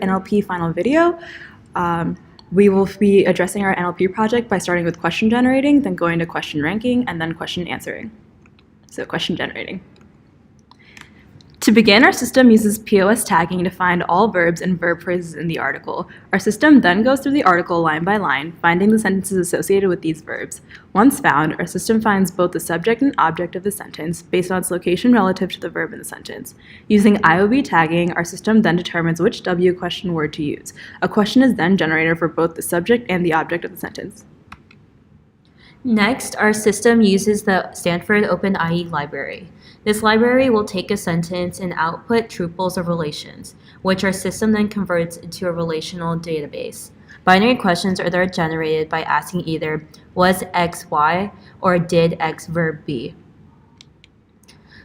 NLP final video. We will be addressing our NLP project by starting with question generating, then going to question ranking, and then question answering. So question generating. To begin, our system uses POS tagging to find all verbs and verb phrases in the article. Our system then goes through the article line by line, finding the sentences associated with these verbs. Once found, our system finds both the subject and object of the sentence based on its location relative to the verb in the sentence. Using IOB tagging, our system then determines which W question word to use. A question is then generated for both the subject and the object of the sentence. Next, our system uses the Stanford OpenIE library. This library will take a sentence and output tuples of relations, which our system then converts into a relational database. Binary questions are then generated by asking either, was X Y, or did X verb B?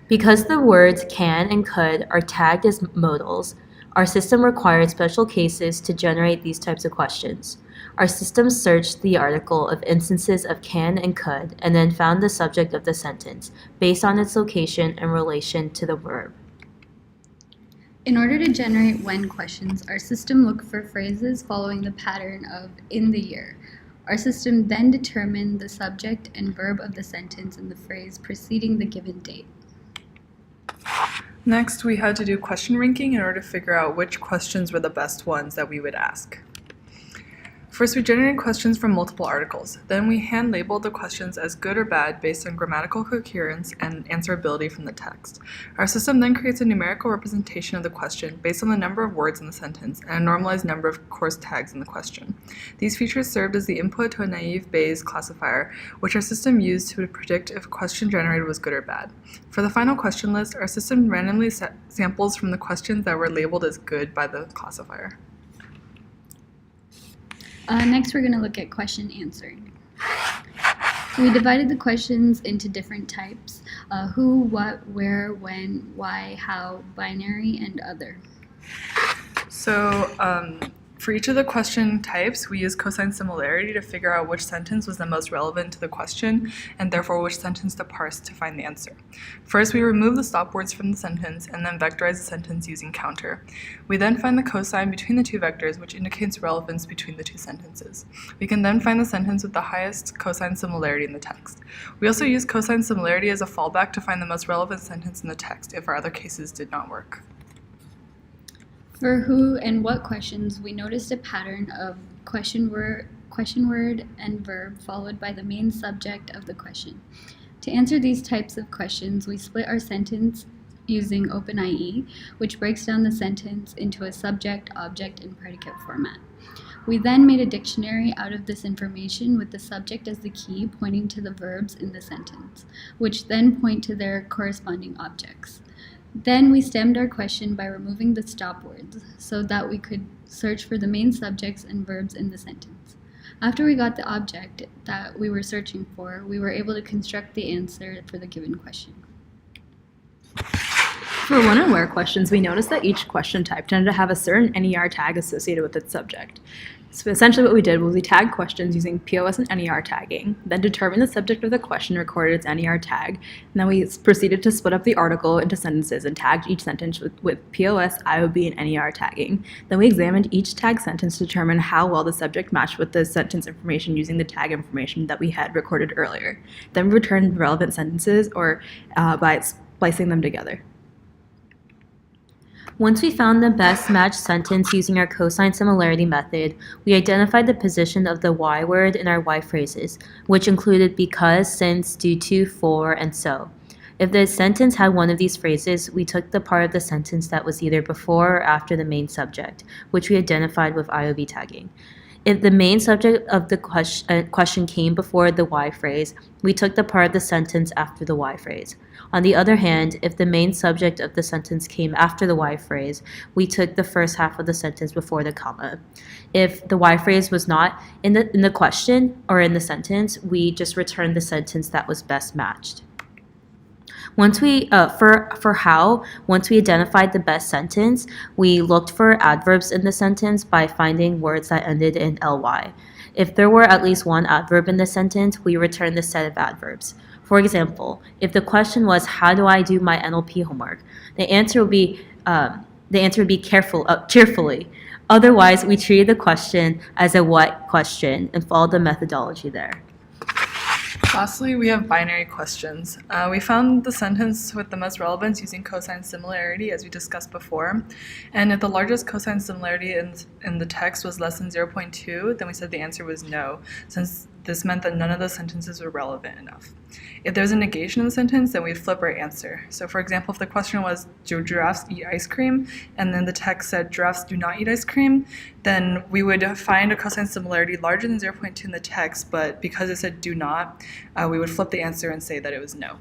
Because the words can and could are tagged as modals, our system required special cases to generate these types of questions. Our system searched the article of instances of can and could, and then found the subject of the sentence, based on its location in relation to the verb. In order to generate when questions, our system looked for phrases following the pattern of in the year. Our system then determined the subject and verb of the sentence in the phrase preceding the given date. Next, we had to do question ranking in order to figure out which questions were the best ones that we would ask. First, we generated questions from multiple articles. Then we hand-labeled the questions as good or bad based on grammatical coherence and answerability from the text. Our system then creates a numerical representation of the question based on the number of words in the sentence and a normalized number of course tags in the question. These features served as the input to a naive Bayes classifier, which our system used to predict if a question generated was good or bad. For the final question list, our system randomly set samples from the questions that were labeled as good by the classifier. Next, we're going to look at question answering. We divided the questions into different types: who, what, where, when, why, how, binary, and other. So for each of the question types, we use cosine similarity to figure out which sentence was the most relevant to the question, and therefore which sentence to parse to find the answer. First, we remove the stop words from the sentence and then vectorize the sentence using counter. We then find the cosine between the two vectors, which indicates relevance between the two sentences. We can then find the sentence with the highest cosine similarity in the text. We also use cosine similarity as a fallback to find the most relevant sentence in the text if our other cases did not work. For who and what questions, we noticed a pattern of question word and verb followed by the main subject of the question. To answer these types of questions, we split our sentence using OpenIE, which breaks down the sentence into a subject, object, and predicate format. We then made a dictionary out of this information with the subject as the key pointing to the verbs in the sentence, which then point to their corresponding objects. Then we stemmed our question by removing the stop words so that we could search for the main subjects and verbs in the sentence. After we got the object that we were searching for, we were able to construct the answer for the given question. For when and where questions, we noticed that each question type tended to have a certain NER tag associated with its subject. So essentially what we did was we tagged questions using POS and NER tagging, then determined the subject of the question recorded its NER tag, and then we proceeded to split up the article into sentences and tagged each sentence with POS, IOB, and NER tagging. Then we examined each tag sentence to determine how well the subject matched with the sentence information using the tag information that we had recorded earlier. Then we returned relevant sentences by splicing them together. Once we found the best matched sentence using our cosine similarity method, we identified the position of the why word in our why phrases, which included because, since, due to, for, and so. If the sentence had one of these phrases, we took the part of the sentence that was either before or after the main subject, which we identified with IOB tagging. If the main subject of the question came before the why phrase, we took the part of the sentence after the why phrase. On the other hand, if the main subject of the sentence came after the why phrase, we took the first half of the sentence before the comma. If the why phrase was not in the question or in the sentence, we just returned the sentence that was best matched. Once we identified the best sentence, we looked for adverbs in the sentence by finding words that ended in ly. If there were at least one adverb in the sentence, we returned the set of adverbs. For example, if the question was, how do I do my NLP homework? The answer would be, the answer would be cheerfully. Otherwise, we treated the question as a what question and followed the methodology there. Lastly, we have binary questions. We found the sentence with the most relevance using cosine similarity, as we discussed before. And if the largest cosine similarity in the text was less than 0.2, then we said the answer was no, since this meant that none of those sentences were relevant enough. If there's a negation in the sentence, then we'd flip our answer. So for example, if the question was, do giraffes eat ice cream? And then the text said, giraffes do not eat ice cream, then we would find a cosine similarity larger than 0.2 in the text, but because it said do not, we would flip the answer and say that it was no.